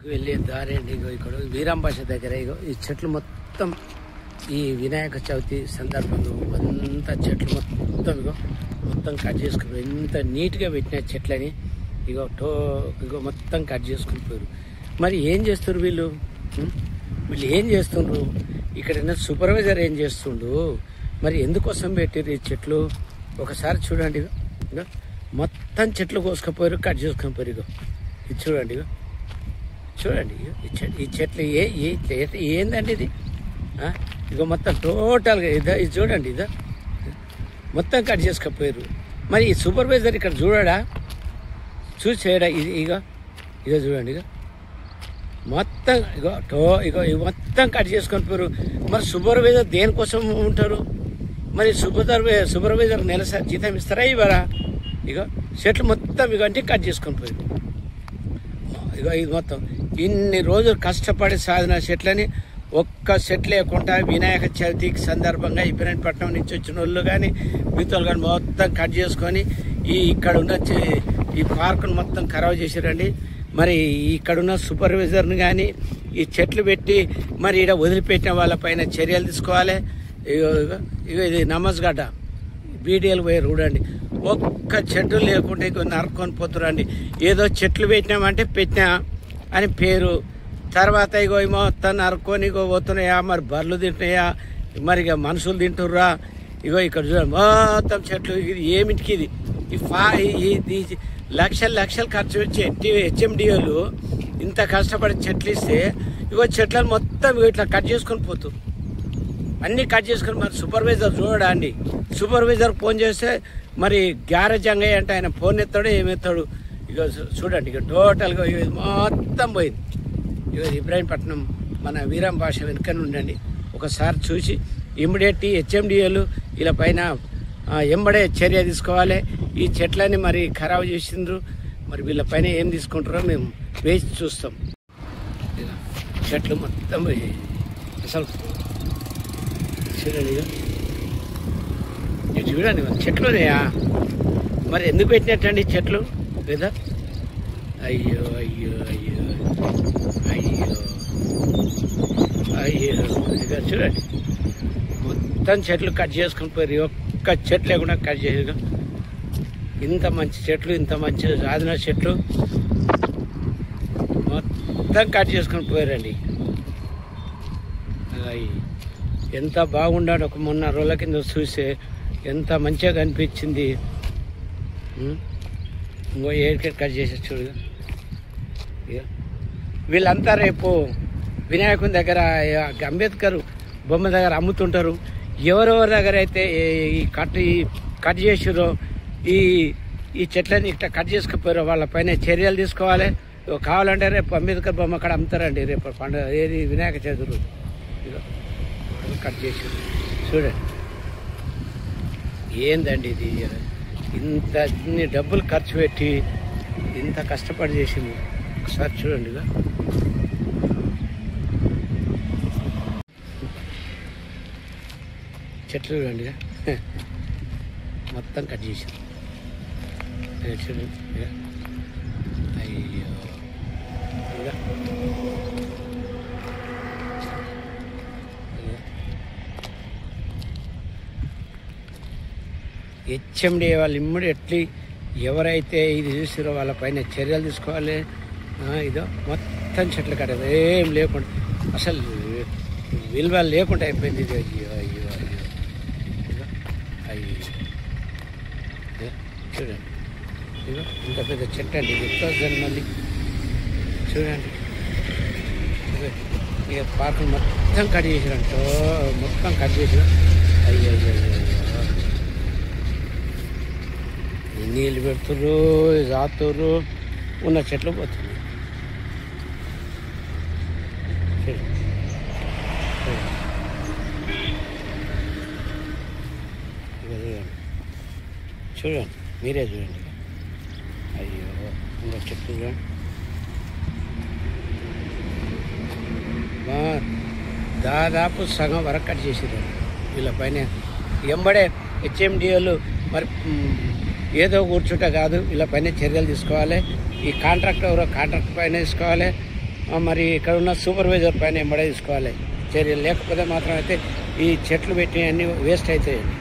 వెళ్ళే దారి అండి. ఇక్కడ వీరాంబాష దగ్గర ఈ చెట్లు మొత్తం ఈ వినాయక చవితి సందర్భంగా అంతా చెట్లు మొత్తం కట్ చేసుకుని ఎంత నీట్గా పెట్టిన చెట్లని ఇగో మొత్తం కట్ చేసుకుని పోయారు. మరి ఏం చేస్తారు వీళ్ళు ఏం చేస్తుండ్రు? ఇక్కడ సూపర్వైజర్ ఏం చేస్తుండు? మరి ఎందుకోసం పెట్టారు ఈ చెట్లు? ఒకసారి చూడండి. మొత్తం చెట్లు కోసుకపోయారు, కట్ చేసుకొని పోయారు. ఇది చూడండి, చూడండి ఈ చెట్లు ఏందండి ఇది? ఇగో మొత్తం టోటల్గా ఇది చూడండి, మొత్తం కట్ చేసుకపోయారు. మరి ఈ సూపర్వైజర్ ఇక్కడ చూడడా? చూసేయడా? ఇగో చూడండి, మొత్తం ఇగో మొత్తం కట్ చేసుకొని పోయారు. మరి సూపర్వైజర్ దేనికోసం ఉంటారు? మరి సూపర్వైజర్ నెలసారి జీతం ఇస్తారా ఇవ్వరా? ఇగో చెట్లు మొత్తం అంటే కట్ చేసుకొని పోయారు. ఇది మొత్తం ఇన్ని రోజులు కష్టపడి సాధిన చెట్లని ఒక్క చెట్లు లేకుండా వినాయక చవితికి సందర్భంగా ఇబ్రహీంపట్నం నుంచి వచ్చిన వాళ్ళు కానీ మిగతాలు కానీ మొత్తం కట్ చేసుకొని ఇక్కడ ఉన్న ఈ పార్కును మొత్తం ఖరాబ్ చేశారండి. మరి ఇక్కడున్న సూపర్వైజర్ని కానీ ఈ చెట్లు పెట్టి మరి ఇక్కడ వదిలిపెట్టిన వాళ్ళపైన చర్యలు తీసుకోవాలి. ఇది నమస్గడ్డ బీడీఎల్ పోయి చూడండి, ఒక్క చెట్టు లేకుండా ఇక నరుక్కొని పోతురండి. ఏదో చెట్లు పెట్టినామంటే పెట్టినా అని పేరు, తర్వాత ఇగో మొత్తం నరుక్కొని పోతున్నాయా? మరి బర్రెలు తింటున్నాయా? మరి ఇక మనుషులు తింటుర్రా? ఇక్కడ చూడండి మొత్తం చెట్లు. ఇది ఏమిటికి ఇది లక్షలు ఖర్చు పెట్టి హెచ్ఎండిఓలు ఇంత కష్టపడి చెట్లు ఇస్తే చెట్లను మొత్తం ఇట్లా కట్ చేసుకొని పోతారు, అన్నీ కట్ చేసుకొని. మరి సూపర్వైజర్ చూడడా అండి? సూపర్వైజర్ ఫోన్ చేస్తే మరి గ్యారేజ్ అంగయ్య అంటే ఆయన ఫోన్ ఎత్తాడు ఏమెత్తాడు? చూడండి టోటల్గా మొత్తం పోయింది. ఇబ్రహీంపట్నం మన వీరాంబాష వెనుకనే ఉండండి. ఒకసారి చూసి ఇమ్మీడియట్ హెచ్ఎండిఏలు ఇలా పైన ఎంబడే చర్య తీసుకోవాలి. ఈ చెట్లని మరి ఖరాబ్ చేసిండ్రు, మరి వీళ్ళ పైన ఏం తీసుకుంటారో మేము వేసి చూస్తాం. చెట్లు మొత్తం అసలు చూడండి, చూడండి చెట్లున్నాయా? మరి ఎందుకు పెట్టినట్టండి చెట్లు లేదా? అయ్యో అయ్యో అయ్యో అయ్యో అయ్యో ఇక చూడండి మొత్తం చెట్లు కట్ చేసుకుని పోయారు. ఒక్క చెట్లు లేకుండా కట్ చేసారు. ఇంత మంచి చెట్లు, ఇంత మంచి సాధన చెట్లు మొత్తం కట్ చేసుకుని పోయారండి. ఎంత బాగుండాడు. ఒక మొన్న రోజుల కింద చూస్తే ఎంత మంచిగా కనిపించింది. ఇంకో ఏడికెట్ కట్ చేసి చూడు. వీళ్ళంతా రేపు వినాయకుని దగ్గర అంబేద్కర్ బొమ్మ దగ్గర అమ్ముతుంటారు. ఎవరెవరి దగ్గర అయితే ఈ కట్ చేసిరో ఈ చెట్లని ఇట్లా కట్ చేసుకుపోయారో వాళ్ళ పైన చర్యలు తీసుకోవాలి. కావాలంటే రేపు అంబేద్కర్ బొమ్మ అక్కడ అమ్ముతారండి. రేపు పండుగ ఏది వినాయక చవితి రోజు కట్ చేసి చూడండి. ఏందండి ఇది? ఇన్ని డబ్బులు ఖర్చు పెట్టి ఇంత కష్టపడి చేసింది. ఒకసారి చూడండి, చెట్లు చూడండి మొత్తం కట్ చేసింది. చూడండి అయ్యో హెచ్ఎండి వాళ్ళు ఇమ్మీడియట్లీ ఎవరైతే ఇది చూసిరో వాళ్ళ పైన చర్యలు తీసుకోవాలి. ఇదో మొత్తం చెట్లు కట్టదు, ఏం లేకుండా అసలు విలువ లేకుండా అయిపోయింది ఇది. అయ్యో అయ్యో అయ్యో అయ్యో చూడండి, ఇదో ఇంత పెద్ద చెట్టు అండి. ఇది 1000 మంది చూడండి. ఇక పార్కులు మొత్తం కట్ చేసిరంట, మొత్తం కట్ చేసిన. అయ్యో అయ్యో అయ్యో నీళ్ళు పెడుతుర్రు, రాతుర్రు, ఉన్న చెట్లు పోతున్నాయి. చూడండి, మీరే చూడండి. అయ్యో ఇంకా చెట్లు చూడండి. దాదాపు సగం వరకు కట్ చేసేదాన్ని వీళ్ళ పైన. ఎంబడే హెచ్ఎండిఓలు మరి ఏదో కూర్చుంటే కాదు, వీళ్ళ పైన చర్యలు తీసుకోవాలి. ఈ కాంట్రాక్ట్ ఎవరో కాంట్రాక్ట్ పైన తీసుకోవాలి. మరి ఇక్కడ ఉన్న సూపర్వైజర్ పైన ఎంబడే తీసుకోవాలి చర్యలు, లేకపోతే మాత్రం అయితే ఈ చెట్లు పెట్టి అన్నీ వేస్ట్ అవుతాయండి.